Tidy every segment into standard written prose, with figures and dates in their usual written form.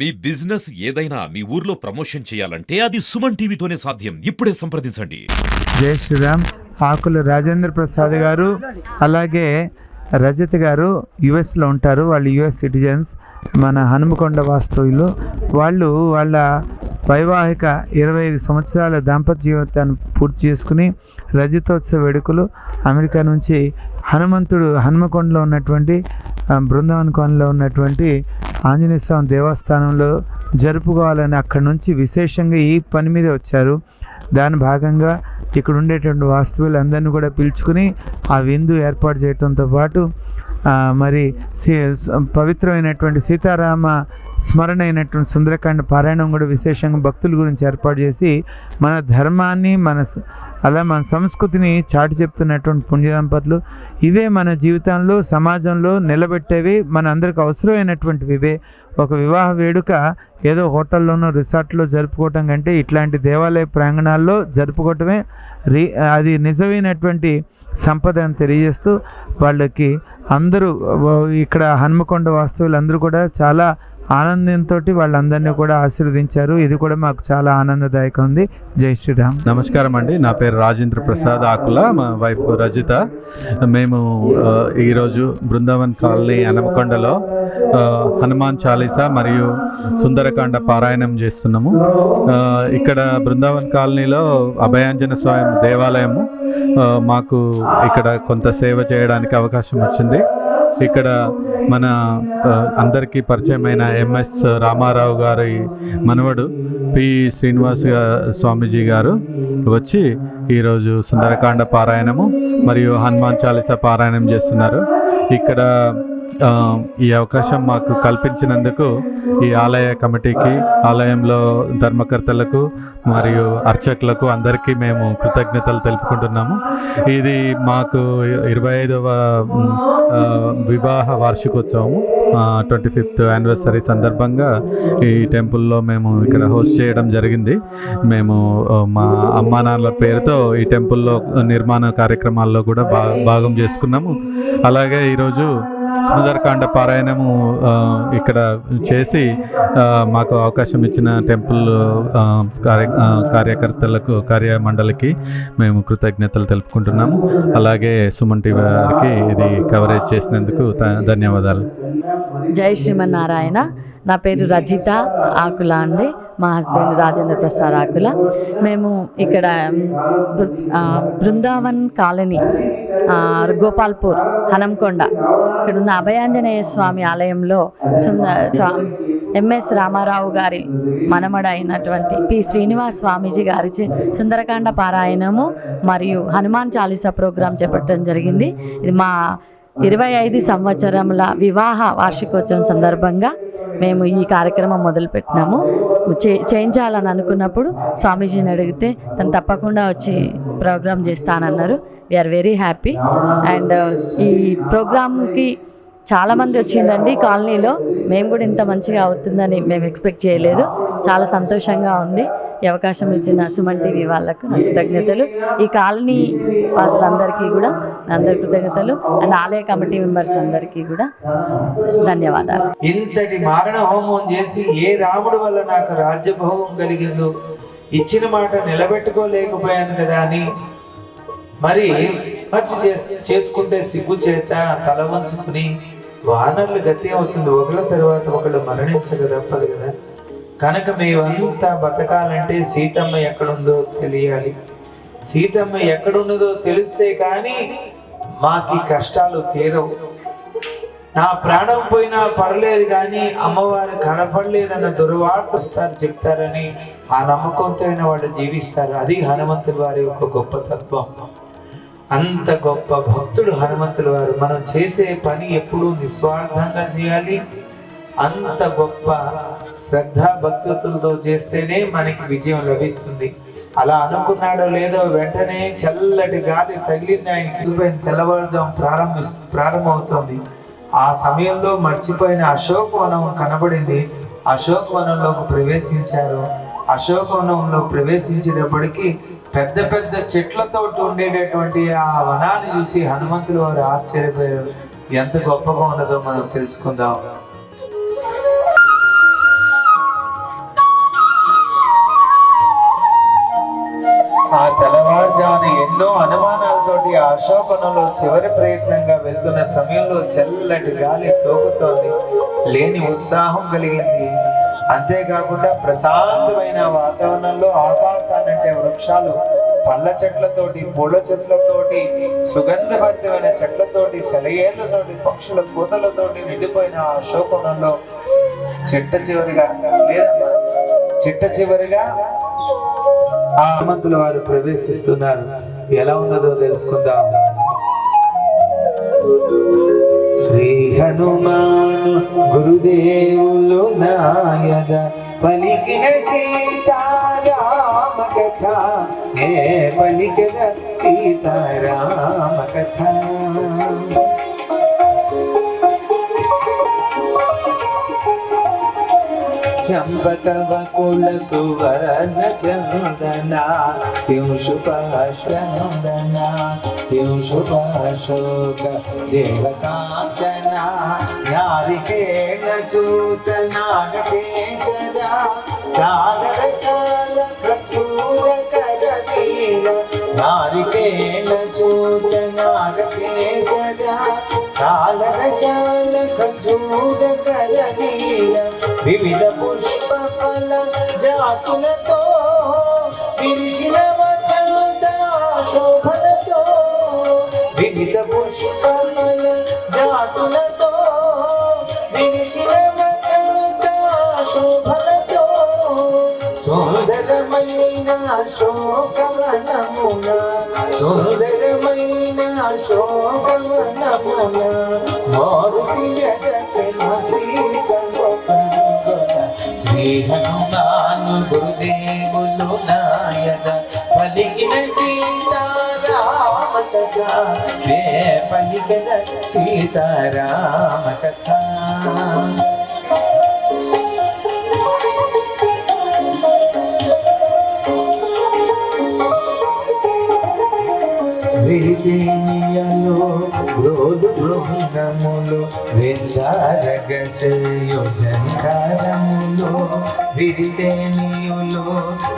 మీ business ఏదైనా మీ ఊర్లో promotion చేయాలంటే అది సుమన్ టీవీతోనే సాధ్యం. ఇప్పుడే సంప్రదించండి. జై శ్రీరామ్. ఆకుల రాజేంద్ర ప్రసాద్ గారు అలాగే రజత్ గారు యుఎస్లో ఉంటారు. వాళ్ళు యుఎస్ సిటిజన్స్, మన హనుమకొండ వాస్తవ్యులు. వాళ్ళు వాళ్ళ వైవాహిక 25 సంవత్సరాల దాంపత్య జీవితాన్ని పూర్తి చేసుకుని రజతోత్సవ వేడుకలు అమెరికా నుంచి హనుమకొండలో ఉన్నటువంటి బృందావన్ కోనలో ఉన్నటువంటి ఆంజనేయ స్వామి దేవస్థానంలో జరుపుకోవాలని అక్కడి నుంచి విశేషంగా ఈ పని మీద వచ్చారు. దాని భాగంగా ఇక్కడ ఉండేటువంటి వాస్తవులు అందరినీ కూడా పిలుచుకుని ఆ విందు ఏర్పాటు చేయడంతో పాటు మరి పవిత్రమైనటువంటి సీతారామ స్మరణ అయినటువంటి సుందరకాండ పారాయణం కూడా విశేషంగా భక్తుల గురించి ఏర్పాటు చేసి మన ధర్మాన్ని మన సంస్కృతిని చాటి చెప్తున్నటువంటి పుణ్య దంపతులు. ఇవే మన జీవితంలో సమాజంలో నిలబెట్టేవి, మన అందరికి అవసరమైనటువంటివి. ఇవే ఒక వివాహ వేడుక ఏదో హోటల్లోనో రిసార్ట్లో జరుపుకోవటం కంటే ఇట్లాంటి దేవాలయ ప్రాంగణాల్లో జరుపుకోవటమే అది నిజమైనటువంటి సంపద అని తెలియజేస్తూ వాళ్ళకి అందరూ ఇక్కడ హనుమకొండ వాస్తవులు అందరూ కూడా చాలా ఆనందంతో వాళ్ళందరినీ కూడా ఆశీర్వదించారు. ఇది కూడా మాకు చాలా ఆనందదాయకం ఉంది. జై శ్రీరామ్. నమస్కారం అండి. నా పేరు రాజేంద్ర ప్రసాద్ ఆకుల, మా వైఫ్ రజిత. మేము ఈరోజు బృందావన్ కాలనీ హనుమకొండలో హనుమాన్ చాలీసా మరియు సుందరకాండ పారాయణం చేస్తున్నాము. ఇక్కడ బృందావన్ కాలనీలో అభయాంజన స్వామి దేవాలయము మాకు ఇక్కడ కొంత సేవ చేయడానికి అవకాశం వచ్చింది. ఇక్కడ మన అందరికీ పరిచయమైన ఎంఎస్ రామారావు గారి మనవడు పి శ్రీనివాస్ స్వామీజీ గారు వచ్చి ఈరోజు సుందరకాండ పారాయణము మరియు హనుమాన్ చాలీసా పారాయణం చేస్తున్నారు. ఇక్కడ ఈ అవకాశం మాకు కల్పించినందుకు ఈ ఆలయ కమిటీకి, ఆలయంలో ధర్మకర్తలకు మరియు అర్చకులకు అందరికీ మేము కృతజ్ఞతలు తెలుపుకుంటున్నాము. ఇది మాకు 25వ వివాహ వార్షికోత్సవము, 25th యానివర్సరీ సందర్భంగా ఈ టెంపుల్లో మేము ఇక్కడ హోస్ట్ చేయడం జరిగింది. మేము మా అమ్మా నాన్నల పేరుతో ఈ టెంపుల్లో నిర్మాణ కార్యక్రమాల్లో కూడా భాగం చేసుకున్నాము. అలాగే ఈరోజు సుందరకాండ పారాయణము ఇక్కడ చేసి మాకు అవకాశం ఇచ్చిన టెంపుల్ కార్యకర్తలకు, కార్యమండలికి మేము కృతజ్ఞతలు తెలుపుకుంటున్నాము. అలాగే సుమన్ టీవీ వారికి ఇది కవరేజ్ చేసినందుకు ధన్యవాదాలు. జై శ్రీమన్నారాయణ. నా పేరు రజిత ఆకుల అండి. మా హస్బెండ్ రాజేంద్ర ప్రసాద్ ఆకుల. మేము ఇక్కడ బృందావన్ కాలనీ, గోపాల్పూర్, హనంకొండ ఇక్కడ ఉన్న అభయాంజనేయ స్వామి ఆలయంలో ఎంఎస్ రామారావు గారి మనమడ అయినటువంటి పి శ్రీనివాస్ స్వామీజీ గారి సుందరకాండ పారాయణము మరియు హనుమాన్ చాలీసా ప్రోగ్రాం చేపట్టడం జరిగింది. ఇది మా 25 సంవత్సరముల వివాహ వార్షికోత్సవం సందర్భంగా మేము ఈ కార్యక్రమం మొదలుపెట్టినాము. చేయించాలని అనుకున్నప్పుడు స్వామీజీని అడిగితే తను తప్పకుండా వచ్చి ప్రోగ్రామ్ చేస్తానన్నారు. We are very happy. అండ్ ఈ ప్రోగ్రామ్కి చాలామంది వచ్చిందండి కాలనీలో. మేము కూడా ఇంత మంచిగా అవుతుందని మేము ఎక్స్పెక్ట్ చేయలేదు. చాలా సంతోషంగా ఉంది. ఈ అవకాశం ఇచ్చిన సుమన్ టీవీ వాళ్ళకు నా కృతజ్ఞతలు. ఈ కాలనీ వాసులందరికీ కూడా అందరి కృతజ్ఞతలు. అండ్ ఆలయ కమిటీ మెంబర్స్ అందరికీ కూడా ధన్యవాదాలు. ఇంతటి మారణ హోమం చేసి ఏ రాముడు వల్ల నాకు రాజ్యభోగం కలిగిందో, ఇచ్చిన మాట నిలబెట్టుకోలేకపోయాను కదా అని మరి చేసుకుంటే సిగ్గు చేత తల వంచుకుని వానర్లు గతి అవుతుంది. ఒకళ్ళ తర్వాత ఒకళ్ళు మరణించక తప్పదు కదా. కనుక మేమంతా బతకాలంటే సీతమ్మ ఎక్కడుందో తెలియాలి. సీతమ్మ ఎక్కడున్నదో తెలిస్తే కానీ మాకు కష్టాలు తీరవు. నా ప్రాణం పోయినా పర్లేదు కానీ అమ్మవారు కనపడలేదన్న దుర్వార్త వస్తారు చెప్తారని ఆ నమ్మకంతో వాళ్ళు జీవిస్తారు. అది హనుమంతుల వారి యొక్క గొప్ప తత్వం. అంత గొప్ప భక్తుడు హనుమంతుల వారు. మనం చేసే పని ఎప్పుడూ నిస్వార్థంగా చేయాలి. అంత గొప్ప శ్రద్ధా భక్తులతో చేస్తేనే మనకి విజయం లభిస్తుంది. అలా అనుకున్నాడో లేదో వెంటనే చల్లటి గాలి తగిలింది ఆయనకి. తెల్లవారుజాము ప్రారంభమవుతుంది. ఆ సమయంలో మర్చిపోయిన అశోకవనం కనబడింది. అశోకవనంలోకి ప్రవేశించారు. అశోకవనంలో ప్రవేశించేటప్పటికి పెద్ద పెద్ద చెట్లతో ఉండేటటువంటి ఆ వనాన్ని చూసి హనుమంతులు వారు ఆశ్చర్యపోయారు. ఎంత గొప్పగా ఉన్నదో మనం తెలుసుకుందాం. ఎన్నో అనుమానాలతోటి ఆ అశోకనంలో చివరి ప్రయత్నంగా వెళ్తున్న సమయంలో చల్లటి గాలి సోకుతోంది, లేని ఉత్సాహం కలిగింది. అంతేకాకుండా ప్రశాంతమైన వాతావరణంలో ఆకాశాన్నంటే వృక్షాలు, పళ్ళ చెట్లతోటి, పూల చెట్లతోటి, సుగంధభరితమైన చెట్లతోటి, సెలయేళ్లతోటి, పక్షుల కూతలతోటి నిండిపోయిన ఆ అశోకనంలో చిట్ట చివరిగా ఆ హనుమంతుల వారు ప్రవేశిస్తున్నారు. ఎలా ఉన్నదో తెలుసుకుందాం. శ్రీ హనుమాను గురుదేవులు నాయద పలికిన సీతారామ కథ, ఏ పలికిన సీతారామ కథ. చంపకవకుల సువర్ణ చందన శివశుభాశ్వనందన శివశుభాశోక దేవకాంచన నారికేణ చూత నాగకేశర సాగర చాల ప్రచూర కరవీర నారికేణ చూత నాగకేశర సాగర చాల ప్రచూర కరవీర వివిధ పుష్ప ఫల జాతులతో విరిసిన వసంత శోభలతో వివిధ పుష్ప ఫల జాతులతో విరిసిన వసంత శోభలతో సుందరమైన శోకవనమున సుందరమైన శోకవనమున మారుతి జగతిన శ్రీ హనుమాను గురుదేవులు నాయన పలికిన సీతారామ కథ, నే పలికిన సీతారామ కథ. విరిసేనియలు రోలు బృందములు విందారగసేయు జంకారములు విరిసేనియులు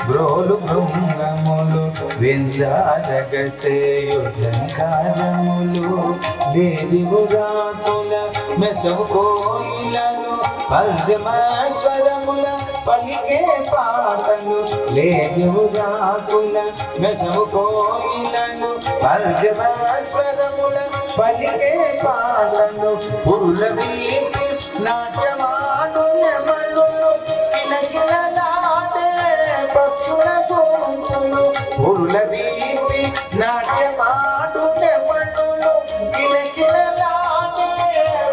బ్రోలు బృందములు విందారగసేయు జంకారములు దేజివురాకుల మెసవు కోయిలలు పంచమస్వరముల పలికే పాటలు లేజివురాకుల మెసవు కోయిలలు పంచమస్వరముల పలికే పాటలు పురుల వీటి నాట్యమాడు నెమలు కిలకిలలాడే పక్షుల గొంతులు పురుల వీటి నాట్యమాడు నెమలు కిలకిలలాడే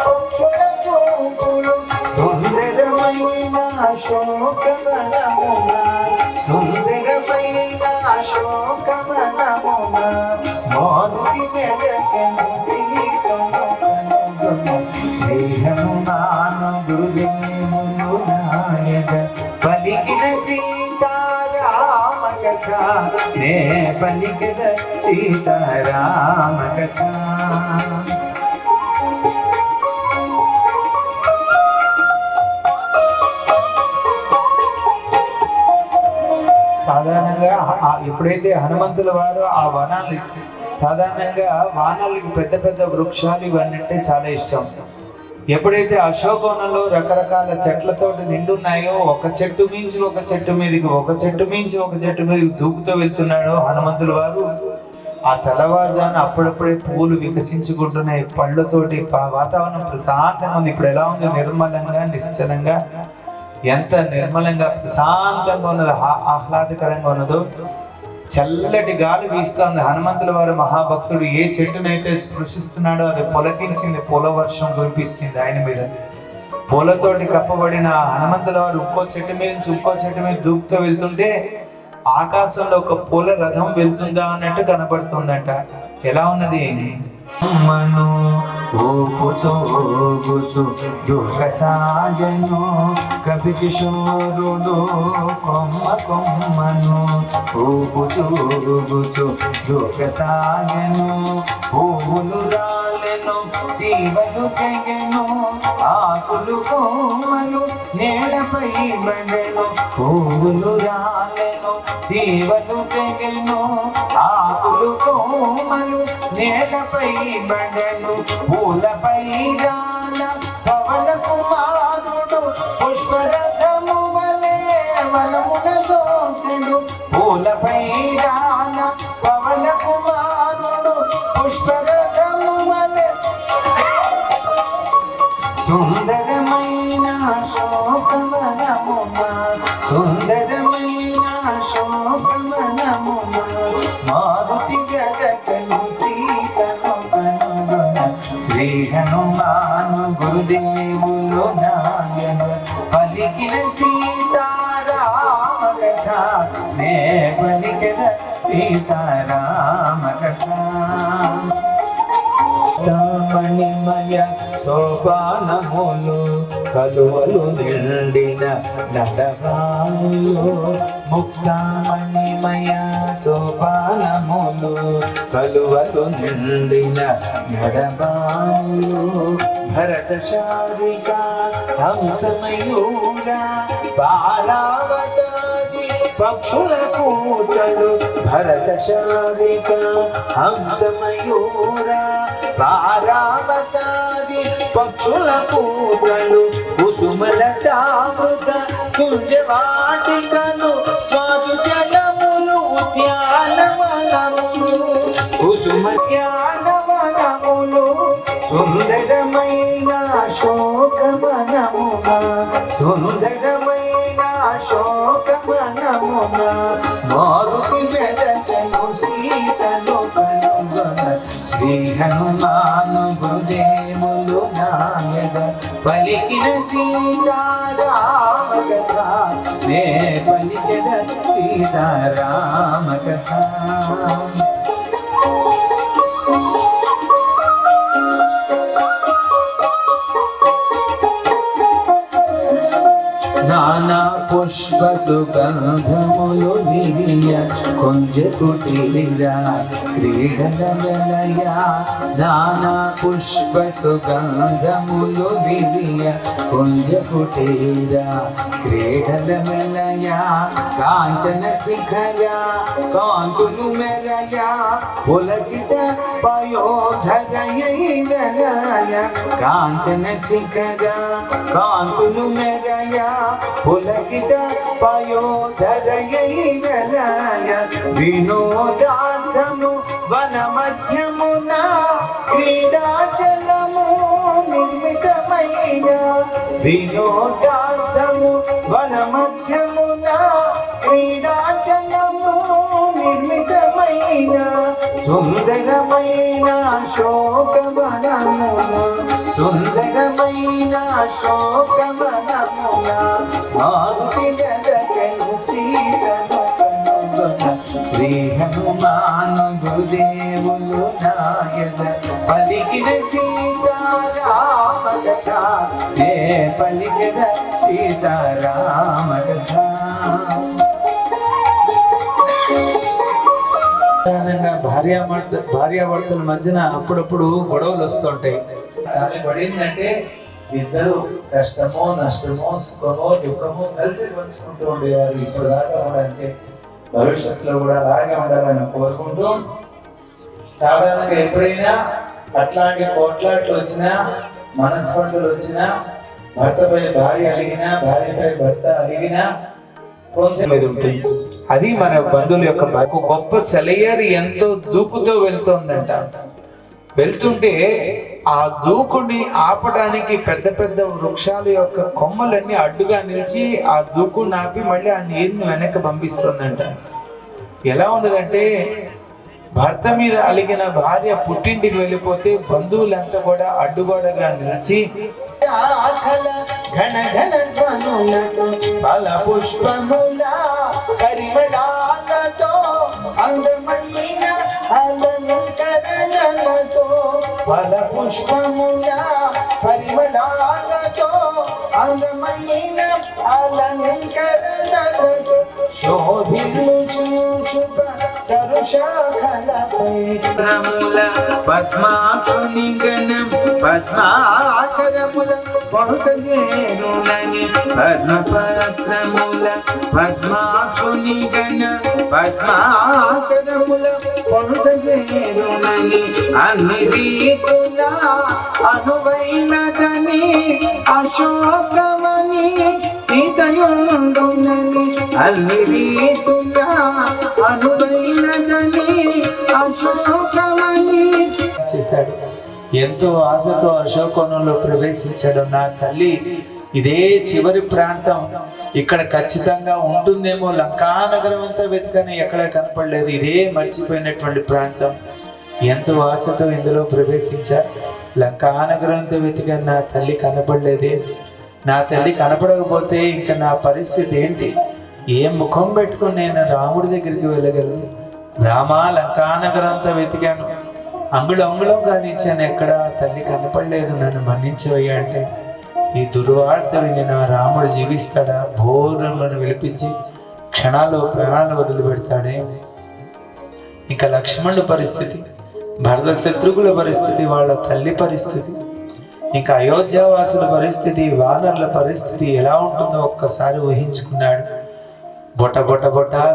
పక్షుల గొంతులు సుందరమైన శోకవనమున సుందరమైన శోకవనమున మారుతి జగతిన శ్రీ హనుమాను గురుదేవులు నాయక పలికిన సీతారామ కథ, నే పలికిన సీతారామ కథ. సాధారణంగా ఎప్పుడైతే హనుమంతుల వారు ఆ వనాలు, సాధారణంగా వానాలకి పెద్ద పెద్ద వృక్షాలు ఇవన్నీ అంటే చాలా ఇష్టం. ఎప్పుడైతే అశోకవనంలో రకరకాల చెట్లతోటి నిండున్నాయో ఒక చెట్టు మించి ఒక చెట్టు మీదకి, ఒక చెట్టు మించి ఒక చెట్టు మీదకి దూకుతూ వెళ్తున్నాడో హనుమంతుల వారు, ఆ తెల్లవారుజాన అప్పుడప్పుడే పూలు వికసించుకుంటున్నాయి, పళ్ళతోటి వాతావరణం ప్రశాంతంగా ఉంది. ఇప్పుడు ఎలా ఉంది? నిర్మలంగా, నిశ్చలంగా, ఎంత నిర్మలంగా ప్రశాంతంగా ఉన్నదో, ఆహ్లాదకరంగా ఉన్నదో. చల్లటి గాలి వీస్తోంది. హనుమంతుల వారు మహాభక్తుడు, ఏ చెట్టునైతే స్పృశిస్తున్నాడో అది పొలకించింది, పూల వర్షం కురిపిస్తుంది ఆయన మీద. పూలతోటి కప్పబడిన హనుమంతుల వారు ఇంకో చెట్టు మీద నుంచి ఇంకో చెట్టు మీద దూకుతూ వెళ్తుంటే ఆకాశంలో ఒక పూల రథం వెళ్తుందా అన్నట్టు కనబడుతుందంట. ఎలా ఉన్నది? మను ఊపుచు ఊగుచు దుఃఖసాగను కవి కిషోరుడు కొమ్మ కొమ్మను ఊపుచు ఊగుచు దుఃఖసాగను పువ్వులు రాలి రాలెను దీవలు తెగెను ఆకులు కోమలు నేలపై పడెను పువ్వులు రాలెను దీవలు తెగెను ఆకులు కోమలు నేలపై పడెను పూలపై రాల పవన కుమారుడు పుష్పరథము వలె వనమున దోసెడు పూలపై రాల పవన కుమారుడు పుష్పరథము వలె సుందరమైన శోకవనమున సుందరమైన శోకవనమున మారుతి గజకను సీతను కనుగొన శ్రీ హనుమాను గురుదేవులు నాయన పలికిన సీతారామ కథ నే పలికిన సీతారామ కథ మణిమయ సోపానములు కలువలు నిండిన నడవాములు ముక్తామణిమయ సోపానములు కలువలు నిండిన నడవాములు భరత శారిక హంసమయూర బాలావతాది పక్షుల కూతలు భరత శారిక హంసమయూర పారావతాది పక్షుల పూజలు కుసుమలతామృత కుంజవాటికలు స్వాదు జలములు ఉద్యానవనములు కుసుమధ్యానవనములు సుందరమైన శోకవనముగా సుందరమైన శోకవనముగా మారుతి వెదచను సీతను కనుగొన శ్రీ హనుమాను గురుదేవులు నాయన పలికిన సీతారామ కథ నే పలికిన సీతారామ కథ నానా పుష్ప సుగంధములు విరియ కొంచె కుటీర క్రీడల వెలయ నానా పుష్ప సుగంధములు విరియ కొంచె కుటీర క్రీడల వెలయ కాంచన శిఖర కాంతులు మెరయ పులకిత పయోధరయ కాంచన శిఖర కాంతులు మెరయ పులకిత పయోధరయ వినోదార్థము వన మధ్యమున క్రీడాచలము నిర్మితమైన వినోదార్థము వన మధ్యమున క్రీడాచలము నిర్మితమైన సుందరమైన శోకవనమున సుందరమైన శోకవనమున మారుతి గజకను సీతను కనుగొన శ్రీ హనుమాను గురుదేవులు నాయన పలికిన సీతారామ కథ నే పలికిన సీతారామ కథ భార్యాభర్తల మధ్యన అప్పుడప్పుడు గొడవలు వస్తుంటాయి. దాన్ని పడిందంటే ఇద్దరు కష్టమో నష్టమో సుఖమో దుఃఖమో కలిసి పంచుకుంటూ ఉండేవారు. ఇప్పుడు దాకా కూడా అంతే, భవిష్యత్తులో కూడా అలాగే ఉండాలని కోరుకుంటూ సాధారణంగా ఎప్పుడైనా అట్లాంటి కోట్లాట్లు వచ్చినా మనస్పర్ధలు వచ్చినా భర్తపై భార్య అలిగినా భార్యపై భర్త అలిగినా కొంచెం మీద ఉంటాయి. అది మన బంధువుల యొక్క గొప్ప సెలయర్ ఎంతో దూకుతో వెళ్తోందంట. వెళ్తుంటే ఆ దూకుని ఆపడానికి పెద్ద పెద్ద వృక్షాల యొక్క కొమ్మలన్నీ అడ్డుగా నిలిచి ఆ దూకుని ఆపి మళ్ళీ ఆ నీరుని వెనక్కి పంపిస్తుందంట. ఎలా ఉన్నదంటే భర్త మీద అలిగిన భార్య పుట్టింటికి వెళ్ళిపోతే బంధువులంతా కూడా అడ్డుగోడగా నిలిచి ఘన ఘన ఫల పుష్పముల పరిమళాలతో అందమైన అలంకరణలతో ఫల పుష్పముల పరిమళాలతో అందమైన అలంకరణలతో శోభిల్లు చూచుట తరు శాఖలపై రముల పద్మాక్షుని గణం పద్మాకరముల పొందజేరునని పద్మపత్రముల పద్మాక్షుని గణం పద్మాకరముల పొందజేరునని అన్ని రీతుల అనువైనదని అశోకమని సీతయుండునని అన్ని రీతుల అనువైనదని అశోకమని చేశాడు. ఎంతో ఆశతో అశోకవనంలో ప్రవేశించాడు. నా తల్లి ఇదే చివరి ప్రాంతం, ఇక్కడ ఖచ్చితంగా ఉంటుందేమో. లంకానగరం అంతా వెతకని ఎక్కడ కనపడలేదు. ఇదే మర్చిపోయినటువంటి ప్రాంతం. ఎంతో ఆశతో ఇందులో ప్రవేశించారు. లంకానగరం అంతా వెతికాను, నా తల్లి కనపడలేదే. నా తల్లి కనపడకపోతే ఇంకా నా పరిస్థితి ఏంటి? ఏం ముఖం పెట్టుకుని నేను రాముడి దగ్గరికి వెళ్ళగలను? రామా, లంకానగరం అంతా వెతికాను, అంగుళం కానిచ్చాను, ఎక్కడ తల్లి కనపడలేదు, నన్ను మన్నించవయ్యా అంటే, ఈ దుర్వార్త విని నా రాముడు జీవిస్తాడా? భోరులను విలిపించి క్షణాల్లో ప్రాణాలు వదిలిపెడతాడే? ఇంకా లక్ష్మణుడి పరిస్థితి, భరత శత్రుఘ్నుల పరిస్థితి, వాళ్ళ తల్లి పరిస్థితి, ఇంకా అయోధ్యావాసుల పరిస్థితి, వానరుల పరిస్థితి ఎలా ఉంటుందో ఒక్కసారి ఊహించుకున్నాడు. బొట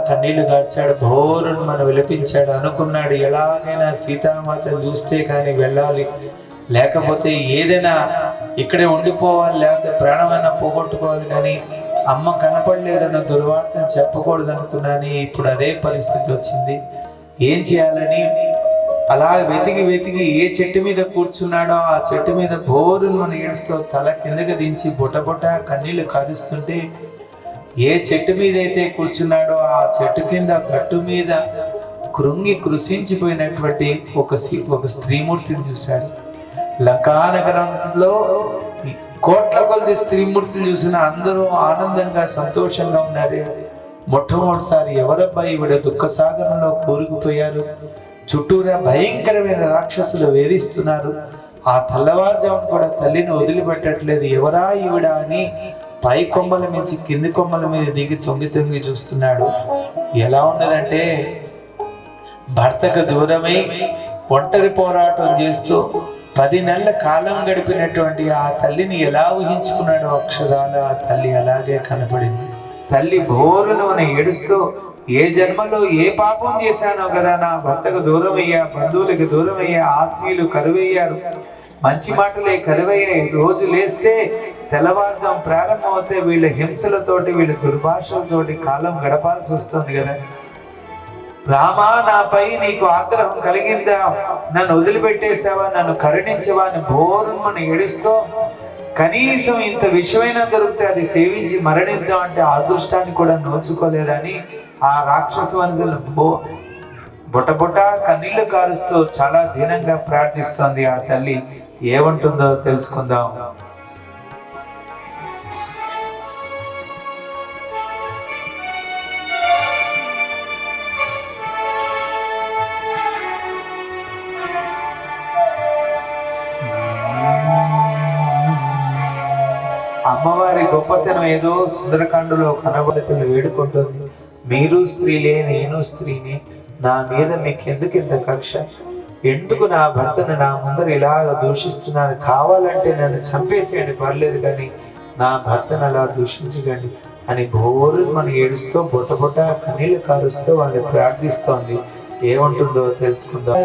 కన్నీళ్లు గార్చాడు. భోరును మనం విలపించాడు. అనుకున్నాడు, ఎలాగైనా సీతామాతను చూస్తే కానీ వెళ్ళాలి, లేకపోతే ఏదైనా ఇక్కడే ఉండిపోవాలి, లేకపోతే ప్రాణమైనా పోగొట్టుకోవాలి, కానీ అమ్మ కనపడలేదన్న దుర్వార్తను చెప్పకూడదు అనుకున్నాను. ఇప్పుడు అదే పరిస్థితి వచ్చింది. ఏం చేయాలని అలా వెతికి ఏ చెట్టు మీద కూర్చున్నాడో ఆ చెట్టు మీద బోరును మన ఏడుస్తూ తల కిందకి దించి బొట కన్నీళ్లు కారుస్తుంటే, ఏ చెట్టు మీద అయితే కూర్చున్నాడో ఆ చెట్టు కింద గట్టు మీద కృషించిపోయినటువంటి ఒక స్త్రీమూర్తిని చూశాడు. లంకానగరంలో కోట్ల కొలది స్త్రీమూర్తులు చూసిన అందరూ ఆనందంగా సంతోషంగా ఉన్నారు. మొట్టమొదటిసారి ఎవరబ్బా ఈవిడ దుఃఖసాగరంలో కూరుకుపోయారు, చుట్టూరా భయంకరమైన రాక్షసులు వేధిస్తున్నారు, ఆ తెల్లవారుజామున కూడా తల్లిని వదిలిపెట్టట్లేదు, ఎవరా ఈవిడ అని పై కొమ్మల నుంచి కింది కొమ్మల మీద దిగి తొంగి చూస్తున్నాడు. ఎలా ఉన్నదంటే, భర్తకు దూరమై ఒంటరి పోరాటం చేస్తూ 10 నెలల కాలం గడిపినటువంటి ఆ తల్లిని ఎలా ఊహించుకున్నాడో అక్షరాలు ఆ తల్లి అలాగే కనపడింది. తల్లి బోరును అని ఏడుస్తూ, ఏ జన్మలో ఏ పాపం చేశానో కదా, నా భర్తకు దూరం అయ్యా, బంధువులకు దూరం అయ్యా, ఆత్మీయులు కరువయ్యారు, మంచి మాటలే కరువయ్యాయి. రోజు లేస్తే తెల్లవారుజాం ప్రారంభమవుతే వీళ్ళ హింసలతోటి, వీళ్ళ దుర్భాషలతోటి కాలం గడపాల్సి వస్తుంది కదా. రామా, నాపై నీకు ఆగ్రహం కలిగిందా? నన్ను వదిలిపెట్టేసావా? నన్ను కరుణించవా అని బోరుమని ఏడుస్తూ, కనీసం ఇంత విషమైనా దొరికితే అది సేవించి మరణిద్దాం అంటే ఆ అదృష్టాన్ని కూడా నోచుకోలేదని ఆ రాక్షస వనజలు బొట కన్నీళ్లు కారుస్తూ చాలా దీనంగా ప్రార్థిస్తోంది. ఆ తల్లి ఏమంటుందో తెలుసుకుందాం. అమ్మవారి గొప్పతనం ఏదో సుందరకాండలో కనబడుతున్న వేడుకుంటుంది. మీరు స్త్రీలే, నేను స్త్రీని, నా మీద మీకు ఎందుకు ఇంత కక్ష? ఎందుకు నా భర్తను నా ముందర ఇలాగ దూషిస్తున్నాను? కావాలంటే నన్ను చంపేసేయండి, పర్లేదు, కానీ నా భర్తను అలా దూషించకండి అని బోరు మనం ఏడుస్తూ బొట కన్నీళ్లు కారుస్తూ వాళ్ళని ప్రార్థిస్తోంది. ఏమంటుందో తెలుసుకుందాం.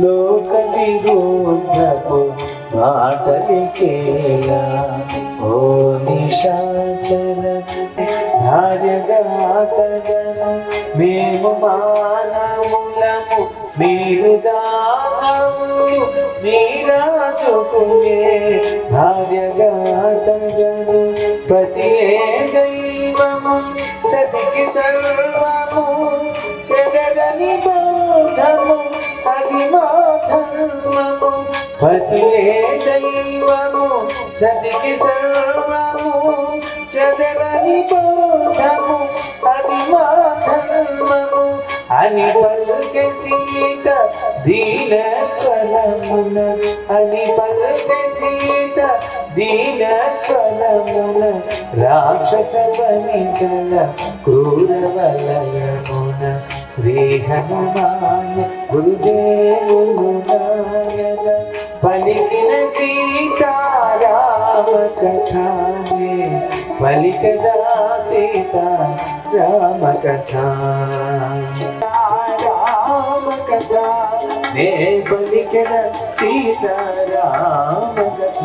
లోక విరుద్ధపు మాటలికేలా ఓ నిశాచర భార్యగాతగను, మేము మానవులము, మీరు దానవులు, మీరాజుకునే భార్యగాతగను. పతియే దైవము, సతికి సర్వము, చెదరని బోధము, అది మా ధర్మము. పతియే దైవము, సతికి సర్వము, చెదరని బోధము, అది మా ధర్మము అని పల్కె సీత దీన స్వరమున, అని పల్కె సీత దీన స్వరమున రాక్షస వనితల క్రూర వలయమున శ్రీ హనుమాన్ గురుదేవులు నాయన పలికిన సీతారామ కథానే పలికదా సీతారామ కథ రామ కథ నే పలికద సీతారామ కథ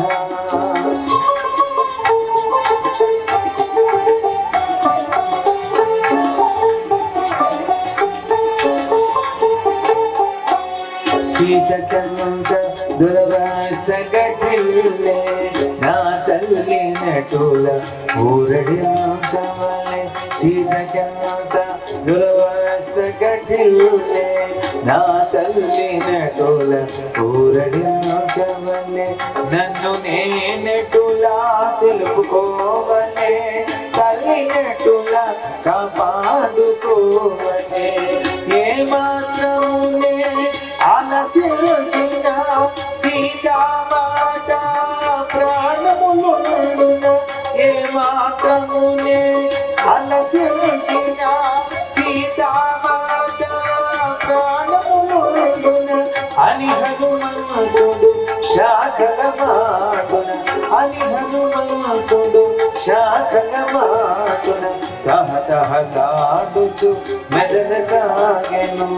సీతకంత దురవాస్త గటిల్లే నా తల్లి నటుల ఊరడించవలే సీతకంత దురవాస్త గటిల్లే నా తల్లి నటుల ఊరడించవలే నన్ను నేనటులా తెలుపుకోవలే తల్లి నటుల కాపాడుకోవలే ఏ మాత్రమునే ఆలస్యించిన సీతామాట ప్రాణములుండున ఏ మాత్రమునే ఆలస్యించిన సీతామాట ప్రాణములుండున అని హనుమంతుడు శాఖల మాటున అని హనుమంతుడు శాఖల మాటున తహతహలాడుచు మెదన సాగెను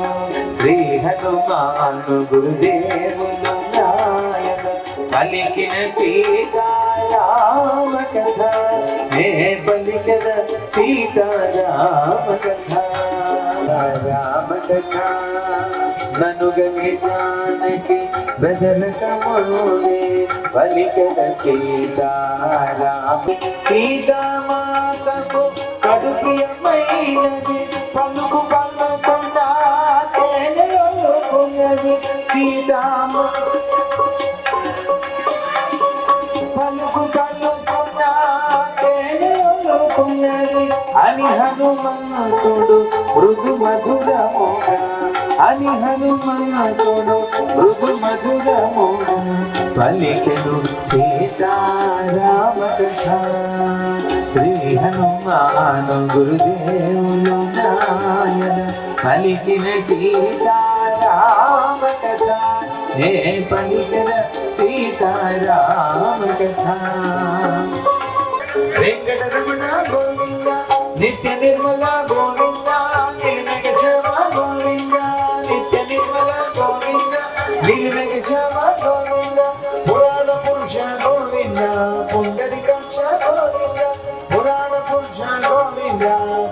శ్రీ హనుమాను గురుదేవులు నాయన పలికిన సీతారామ కథ నే పలికద సీతారామ కథ రామ కథ ననుగమి జానకి బెదరకమునే పలికద సీతారామ సీతామాతకు కడు ప్రియమైనది పలుకు పలుకున్నా తేనెలొలుకున్నది సీతామ పలుకు పలుకున్నా తేనెలొలుకున్నది అని హనుమంతుడు మృదు మధురముగా అని హనుమంతుడు మృదు మధురముగా పలికెను సీతారామ కథ శ్రీ హనుమాను గురుదేవులు నాయన పలికిన సీతారామ కథ నే పలికిన సీతారామ కథ వెంకటరమణ గోవింద నిత్య నిర్మల గోవింద నిలిమెగ శ్యామ గోవింద నిత్య నిర్మల గోవింద నిలిమెగ శ్యామ గోవింద పురాణ పురుష గోవింద పుండరీకాక్ష గోవింద పురాణ పురుష గోవింద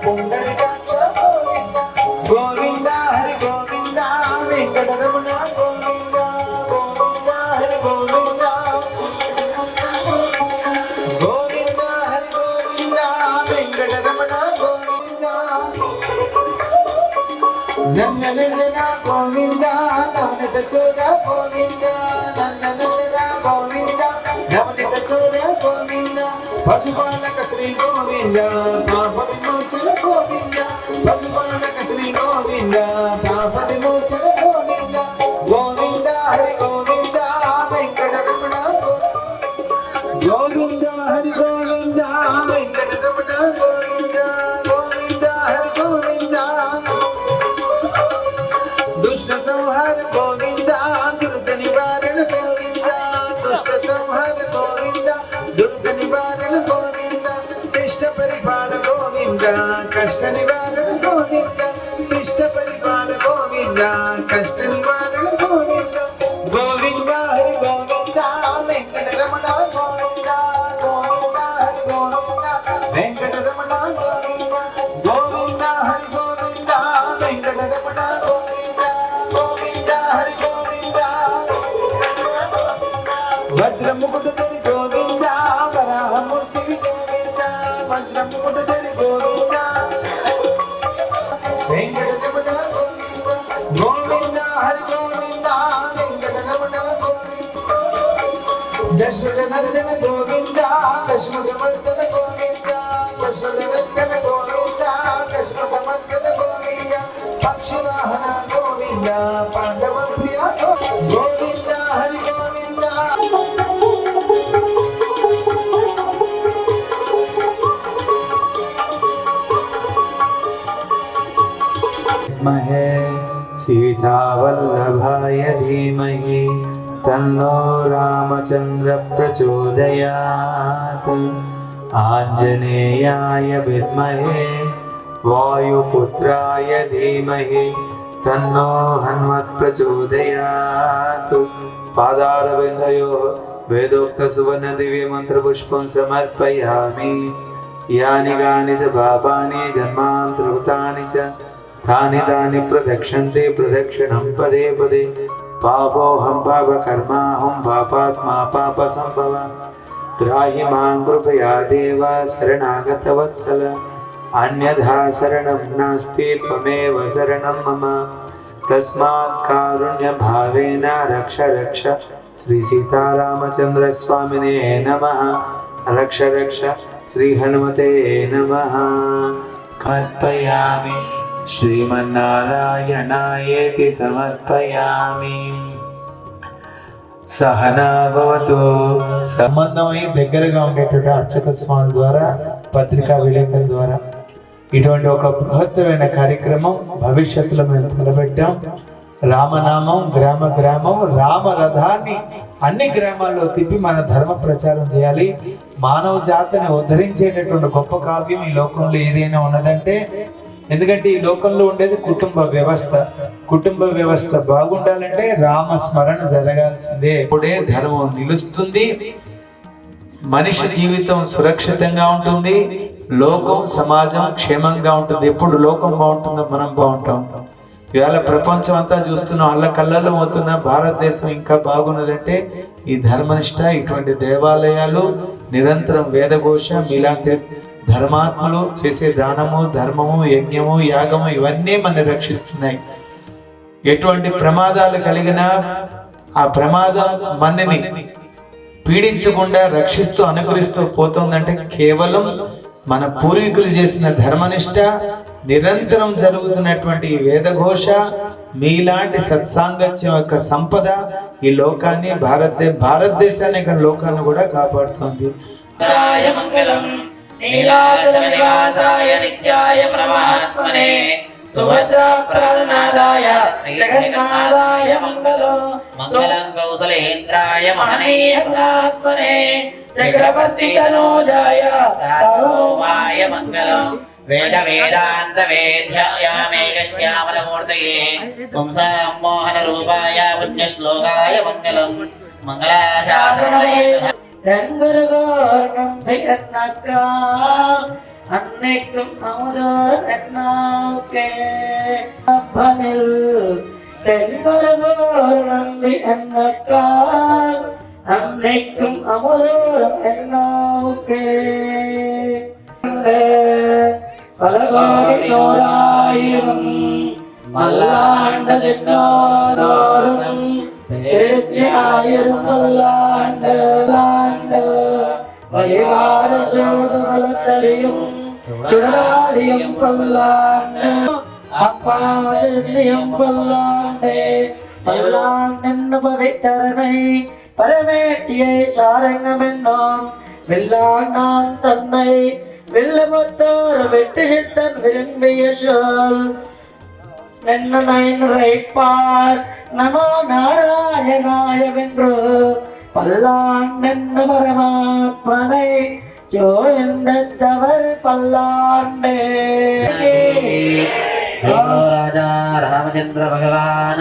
పుండరీకాక్ష గోవింద గోవింద హరి గోవింద వెంకటరమణ గోవింద గోవింద హరి గోవింద గోవింద హరి గోవింద వెంకటరమణ గోవింద నందనందన గోవింద నవనత చోర గోవింద నందనందన గోవింద నవనత చోర గోవింద పశుపాలక శ్రీ గోవింద పాప విమోచన గోవింద పశుపాలక శ్రీ గోవింద పాప విమోచన గోవింద గోవింద హరి గోవింద వెంకటరమణ గోవింద హరి గోవింద వెంకటరమణ గోవింద గోవింద హరి గోవింద దుష్ట సంహార గోవింద దుర్గ నివారణ గోవింద దుష్ట సంహార గోవింద దుర్గ నివారణ గోవింద శిష్ట పరిపాల గోవింద కష్ట నివారణ గోవింద శిష్ట పరిపాల గోవింద కష్ట నివారణ గోవింద గోవింద హరి గోవింద వెంకటరమణ గోవింద గోవింద హరి గోవింద వెంకటరమణ గోవింద గోవింద హరి గోవింద వెంకటరమణ గోవింద గోవింద హరి గోవింద వజ్రముకుటధరి గోవింద వరాహమూర్తి గోవింద వజ్రముకుటధరి గోవింద వెంకటరమణ గోవింద గోవింద హరి గోవింద వెంకటరమణ గోవింద దశరథనర్దన గోవింద దశముఖమర్దన గోవింద దశరథనర్దన గోవింద దశముఖమర్దన గోవింద పక్షివాహన గోవింద పాండవ ప్రియ గోవింద హరి గోవింద विद्महे सीतावल्लभाय धीमहि तन्नो रामचन्द्र प्रचोदयात् आञ्जनेयाय विद्महे वायुपुत्राय धीमहि तन्नो हनुमत् प्रचोदयात् पादारविन्दयोः वेदोक्त सुवर्ण दिव्य मंत्र पुष्पं समर्पयामि यानि गानि च पापानि जन्मान्तरकृतानि च तानि तानि प्रदक्षन्ते प्रदक्षिणं पदे पदे पापोऽहं पापकर्माहं पापात्मा पापसम्भवा त्राहि मां कृपया देव शरणागतवत्सल अन्यथा शरणं नास्ति त्वमेव शरणं मम तस्मात् कारुण्यभावेन रक्ष रक्ष श्री सीतारामचंद्र स्वामिने नमः रक्ष रक्ष श्री हनुमते नमः कल्पयामि श्रीमन्नारायणायेति समर्पयामि सहना भवतु సంబంధమై దగ్గరగా ఉండేటువంటి అర్చక స్వామి ద్వారా పత్రికా విలేకరుల ద్వారా ఇటువంటి ఒక బృహత్తమైన కార్యక్రమం భవిష్యత్తులో మేము తలపెట్టాం. రామనామం గ్రామ గ్రామం రామ రథాన్ని అన్ని గ్రామాల్లో తిప్పి మన ధర్మ ప్రచారం చేయాలి. మానవ జాతిని ఉద్ధరించేటటువంటి గొప్ప కావ్యం ఈ లోకంలో ఏదైనా ఉన్నదంటే, ఎందుకంటే ఈ లోకంలో ఉండేది కుటుంబ వ్యవస్థ. కుటుంబ వ్యవస్థ బాగుండాలంటే రామ స్మరణ జరగాల్సిందే. ఇప్పుడే ధర్మం నిలుస్తుంది, మనిషి జీవితం సురక్షితంగా ఉంటుంది, లోకం సమాజం క్షేమంగా ఉంటుంది. ఎప్పుడు లోకం బాగుంటుందో మనం బాగుంటాం. ఇవాళ ప్రపంచం అంతా చూస్తున్నాం, అల్లకల్లలో అవుతున్న భారతదేశం ఇంకా బాగున్నదంటే ఈ ధర్మనిష్ట, ఇటువంటి దేవాలయాలు, నిరంతరం వేదఘోష, మీలాంటి ధర్మాత్మలు చేసే దానము ధర్మము యజ్ఞము యాగము ఇవన్నీ మనని రక్షిస్తున్నాయి. ఎటువంటి ప్రమాదాలు కలిగినా ఆ ప్రమాదం మనని పీడించకుండా రక్షిస్తూ అనుగ్రహిస్తూ పోతుందంటే కేవలం మన పూర్వీకులు చేసిన ధర్మనిష్ట, నిరంతరం జరుగుతున్నటువంటి ఈ వేదఘోష, మీలాంటి సత్సాంగత్యం యొక్క సంపద ఈ లోకాన్ని భారతదేశాన్ని లోకాన్ని కూడా కాపాడుతుంది. नीलाचलनिवासाय नित्याय परमात्मने सुभद्रा प्राणनादाय जगन्नाथाय मंगलम् मंगलं कौसलेन्द्राय महनीयात्मने चक्रवर्ती तनूजाय सार्वभौमाय मंगलम् वेद वेदांत वेद्यामेकश्यामलमूर्तये पुंसां मोहन रूपाय पुण्य श्लोकाय मंगलम् मंगलाशासनाय അന്നേക്കും അമുദോർക്കെ അപ്പനിൽ തെങ്ങുരകോർണമ്പി എന്നക്കാൽ അന്നേക്കും അമുദോരം എന്നൊക്കെ പലകോടിയോരായിരം മല്ലാണ്ടതിന്നോരോരും പരിവാരശോധമലത്തലിയും ചുടലാടിയും പല്ലാണ്ട് അപ്പാചന്യം പല്ലാണ്ടേ പല്ലാണ്ടെന്ന് പവിത്രനെ പരമേട്ടിയെ ചാരങ്ങമെന്നോം വെല്ലാണ്ടാൻ തന്നെ വെള്ളമൊത്തോർ വെട്ടുചിത്തൻ വിരുമ്പിയ ഷോൽ ரைப்பார் நமோ நாராயணாய வென்று பல்லாண்டென்று பரமாத்மனை ஜோயந்தவர் பல்லாண்டே. राजा रामचंद्र भगवान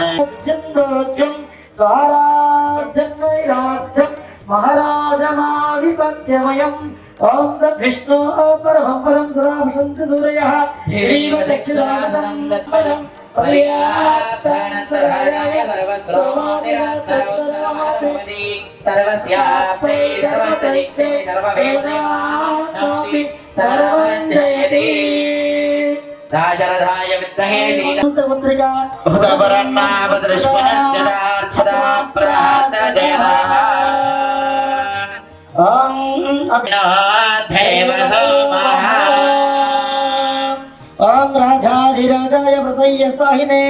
रोजम् स्वाराज्यं वैराज्यं महाराजमाधिपत्यमयम् ओम तद्विष्णु परमं पदं सदा वसन्ति सूरयः देवीव चक्षुरादनं तत्पदं पर्याप्तानन्तराय सर्वत्रोमोदिरान्तरोत्तरमहात्मनि सर्वस्याप्ते सर्वसनित्ये सर्ववेदानाति सर्वं जयति राजरथाय विद्महे पुत्रिका भूतपरन्नामदृष्पनश्चदार्चदा प्रार्थदेवः अभिनाथेव सोमः ओम राजाधिराजाय वसय्य साहिने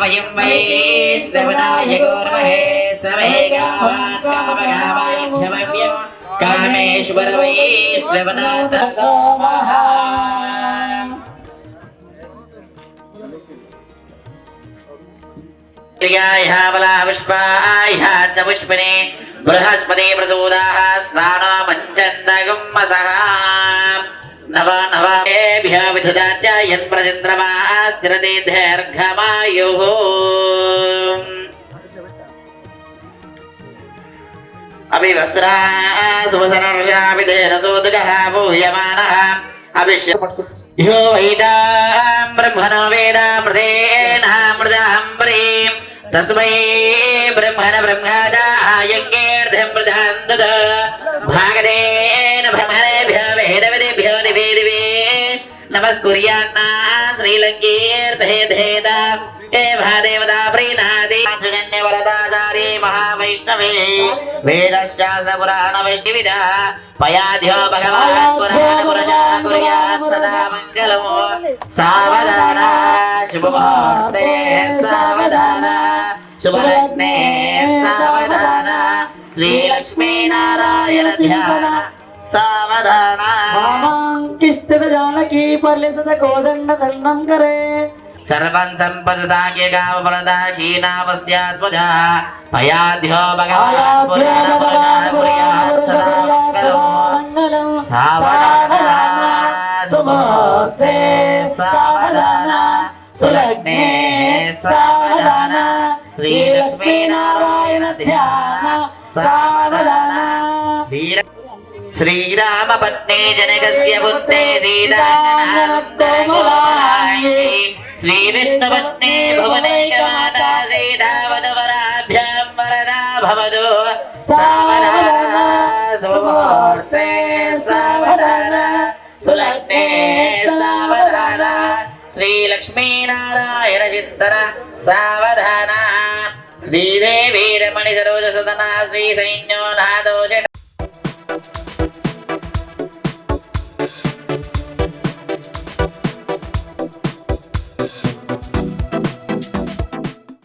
वयं वै श्रवणाय गोर्महे समेगावात्कामगावाय कामेश्वर वै श्रवणाथ सोमः पुष्पिने बृहस्पति प्रचोदाः स्नानो मञ्चन्दगुम्मसः नव नवेभ्य विधुदात्या यन्प्रचन्द्रमा स्थिरते दीर्घमायुः अभिवस्त्रा सुवसनर्षा विधेन सोदगः पूयमानः अभिष्य यो वैदां ब्रह्मणो वेदामृतेनामृतां प्रीं तस्मै ब्रह्मण ब्रह्मदायज्ञेऽर्धं प्रधान्तद भागदेन ब्रह्मणेभ्यो वेदविदेभ्यो दिवे दिवे नमस्कुर्यान्ना श्रीलङ्केऽर्धेधेदा हे भादेवता प्रीणादि जन्यवरदाचारी महावैष्णवे वेदशास्त्र पुराण वैष्णविदा पयाध्यो भगवान् पुराण पुरजा कुर्यात् सदा मङ्गलमो सावधाना शुभमुहूर्ते सावधाना शुभलग्ने सावधाना श्रीलक्ष्मीनारायण ध्यान सावधाना मामांकिस्थिर जानकी पर्यसत कोदंड दंडं करे सर्वं सम्पददाके गावप्रदा हीनावस्यात्मजा पयाध्यो भगवान् पुराण कुर्यात् सदा मङ्गलम् सावधाना सुमुहूर्ते सावधाना सुलग्ने सावधाना श्रीलक्ष्मीनारायण ध्यान सावधाना श्रीरामपत्नी जनकस्य पुत्रे सीतानन्दोमुलायै श्रीविष्णुपत्नी भुवनेकमाता सीतावधवराभ्यां वरदा भवतु सावधाना सुमुहूर्ते सावधाना सुलग्ने सावधाना श्रीलक्ष्मीनारायण चित्तर सावधाना श्रीदेवी रमणि सरोजसदना श्रीसैन्यो नादोष